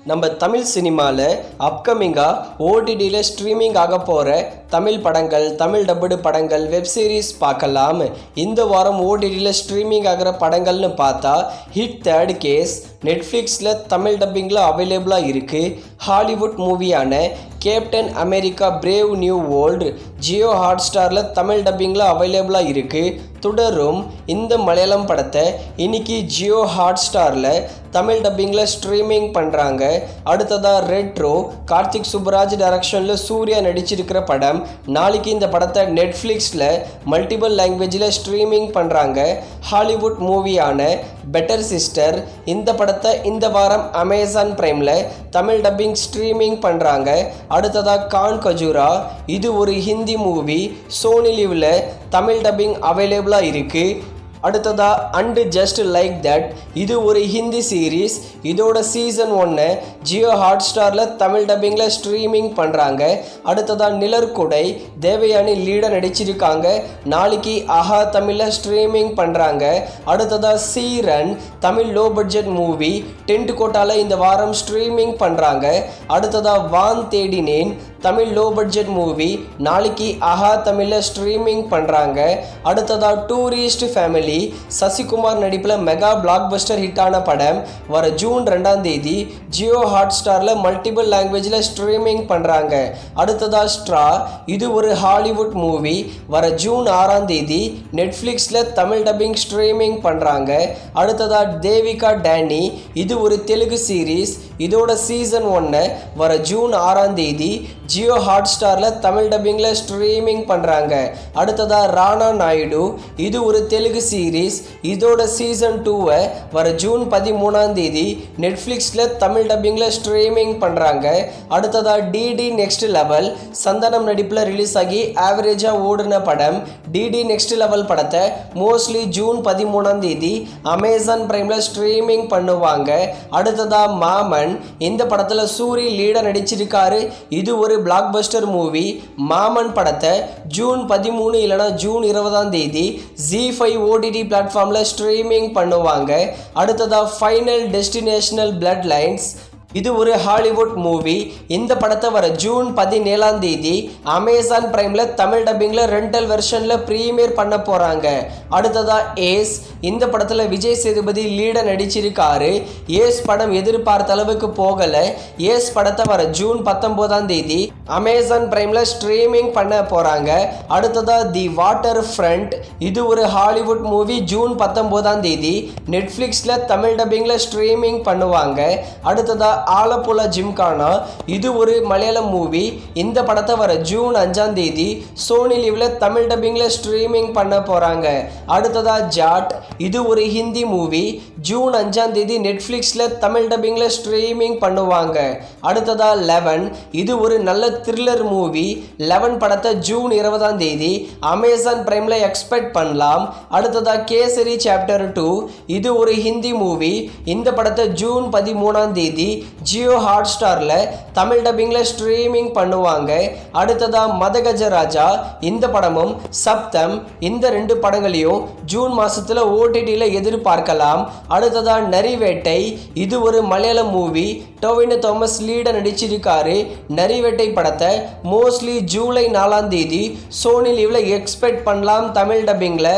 நம்ம தமிழ் சினிமாவில் அப்கமிங்காக ஓடிடியில் ஸ்ட்ரீமிங் ஆக போகிற தமிழ் படங்கள், தமிழ் டப்புடு படங்கள், வெப் சீரிஸ் பார்க்கலாம். இந்த வாரம் ஓடிடியில் ஸ்ட்ரீமிங் ஆகிற படங்கள்னு பார்த்தா ஹிட் தேர்ட் கேஸ் நெட்ஃப்ளிக்ஸில் தமிழ் டப்பிங்கில் அவைலபிளாக இருக்குது. ஹாலிவுட் மூவியான Captain America Brave New World Jio ஹாட்ஸ்டாரில் தமிழ் டப்பிங்கில் அவைலபிளாக இருக்குது. தொடரும் இந்த மலையாளம் படத்தை இன்னைக்கு ஜியோ ஹாட்ஸ்டாரில் தமிழ் டப்பிங்கில் ஸ்ட்ரீமிங் பண்ணுறாங்க. அடுத்ததாக ரெட்ரோ கார்த்திக் சுப்புராஜ் டைரக்ஷனில் சூர்யா நடிச்சிருக்கிற படம். நாளைக்கு இந்த படத்தை நெட்ஃப்ளிக்ஸில் மல்டிபிள் லாங்குவேஜில் ஸ்ட்ரீமிங் பண்ணுறாங்க. ஹாலிவுட் மூவியான பெட்டர் சிஸ்டர் இந்த படத்தை இந்த வாரம் அமேசான் பிரைமில் தமிழ் டப்பிங் ஸ்ட்ரீமிங் பண்ணுறாங்க. அடுத்ததாக கான் கஜூரா இது ஒரு ஹிந்தி மூவி, சோனி லிவில் தமிழ் டப்பிங் அவைலபிளாக இருக்குது. அடுத்ததாக அண்ட் ஜஸ்ட் லைக் தட் இது ஒரு ஹிந்தி சீரீஸ், இதோட சீசன் 1 ஜியோ ஹாட்ஸ்டாரில் தமிழ் டப்பிங்கில் ஸ்ட்ரீமிங் பண்ணுறாங்க. அடுத்ததாக நிழற்குடை தேவயானி லீடர் நடிச்சிருக்காங்க. நாளைக்கு ஆஹா தமிழில் ஸ்ட்ரீமிங் பண்ணுறாங்க. அடுத்ததாக Seeran Tamil low budget movie டென்ட் கோட்டாவில் இந்த வாரம் ஸ்ட்ரீமிங் பண்ணுறாங்க. அடுத்ததாக வான் தேடினேன் தமிழ் லோ பட்ஜெட் மூவி நாளைக்கு ஆஹா தமிழில் ஸ்ட்ரீமிங் பண்ணுறாங்க. அடுத்ததாக டூரிஸ்ட் ஃபேமிலி சசிகுமார் நடிப்பில் மெகா பிளாக் பஸ்டர் ஹிட்டான படம் வர ஜூன் 2ஆம் தேதி ஜியோ ஹாட்ஸ்டாரில் மல்டிபிள் லாங்குவேஜில் ஸ்ட்ரீமிங் பண்ணுறாங்க. அடுத்ததாக ஸ்ட்ரா இது ஒரு ஹாலிவுட் மூவி வர ஜூன் 6ஆம் தேதி நெட்ஃப்ளிக்ஸில் தமிழ் டப்பிங் ஸ்ட்ரீமிங் பண்ணுறாங்க. அடுத்ததாக தேவிகா டேனி இது ஒரு தெலுங்கு சீரீஸ், இதோட சீசன் 1 வர ஜூன் 6ஆம் தேதி ஜியோ ஹாட்ஸ்டாரில் தமிழ் டப்பிங்கில் ஸ்ட்ரீமிங் பண்ணுறாங்க. அடுத்ததாக ராணா நாயுடு இது ஒரு தெலுங்கு சீரீஸ், இதோட சீசன் 2 வர ஜூன் 13ஆம் தேதி நெட்ஃப்ளிக்ஸில் தமிழ் டப்பிங்கில் ஸ்ட்ரீமிங் பண்ணுறாங்க. அடுத்ததாக டிடி நெக்ஸ்ட் லெவல் சந்தனம் நடிப்பில் ரிலீஸ் ஆகி ஆவரேஜாக ஓடின படம். டிடி நெக்ஸ்ட் லெவல் படத்தை மோஸ்ட்லி ஜூன் 13ஆம் தேதி அமேசான் பிரைமில் ஸ்ட்ரீமிங் பண்ணுவாங்க. அடுத்ததாக மாமன் இந்த படத்தில் சூரி லீடர் நடிச்சிருக்காரு. இது ஒரு பிளாக் பஸ்டர் மூவி. மாமன் படத்தை ஜூன் 13 இல்லைனா ஜூன் 20ஆம் தேதி Z5 ஓடிடி பிளாட்ஃபார்மில் ஸ்ட்ரீமிங் பண்ணுவாங்க. அடுத்ததாக ஃபைனல் டெஸ்டினேஷனல் பிளட் லைன்ஸ் இது ஒரு ஹாலிவுட் மூவி. இந்த படத்தை வர ஜூன் 17ஆம் தேதி அமேசான் பிரைமில் தமிழ் டப்பிங்கில் ரெண்டல் வெர்ஷனில் ப்ரீமியர் பண்ண போகிறாங்க. அடுத்ததாக ஏஸ் இந்த படத்தில் விஜய் சேதுபதி லீடர் நடிச்சிருக்காரு. ஏஸ் படம் எதிர்பார்த்த அளவுக்கு போகலை. ஏஸ் படத்தை வர ஜூன் 19ஆம் தேதி அமேசான் பிரைமில் ஸ்ட்ரீமிங் பண்ண போகிறாங்க. அடுத்ததாக தி வாட்டர் ஃப்ரண்ட் இது ஒரு ஹாலிவுட் மூவி, ஜூன் 19ஆம் தேதி நெட்ஃப்ளிக்ஸில் தமிழ் டப்பிங்கில் ஸ்ட்ரீமிங் பண்ணுவாங்க. அடுத்ததாக ஆலப்புழா ஜிம்கானா இது ஒரு மலையாளம் மூவி. இந்த படத்தை வர ஜூன் 5ஆம் தேதி சோனி லிவில் தமிழ் டப்பிங்கில் ஸ்ட்ரீமிங் பண்ண போகிறாங்க. அடுத்ததாக ஜாட் இது ஒரு ஹிந்தி மூவி, ஜூன் 5ஆம் தேதி நெட்ஃப்ளிக்ஸில் தமிழ் டப்பிங்கில் ஸ்ட்ரீமிங் பண்ணுவாங்க. அடுத்ததாக 11 இது ஒரு நல்ல த்ரில்லர் மூவி. 11 படத்தை ஜூன் 20ஆம் தேதி அமேசான் பிரைமில் எக்ஸ்பெக்ட் பண்ணலாம். அடுத்ததாக கேசரி சாப்டர் 2 இது ஒரு ஹிந்தி மூவி. இந்த படத்தை ஜூன் 13ஆம் தேதி ஜியோ ஹாட்ஸ்டாரில் தமிழ் டப்பிங்கில் ஸ்ட்ரீமிங் பண்ணுவாங்க. அடுத்ததாக மதகஜராஜா இந்த படமும் சப்தம் இந்த 2 படங்களையும் ஜூன் மாதத்தில் ஓடிடியில் எதிர்பார்க்கலாம். அடுத்ததாக நரிவேட்டை இது ஒரு Malayalam movie. Tovino Thomas leader நடிச்சிருக்காரு. நரிவேட்டை படத்தை மோஸ்ட்லி ஜூலை 4ஆம் தேதி சோனி லிவில் எக்ஸ்பெக்ட் பண்ணலாம் தமிழ் டப்பிங்கில்.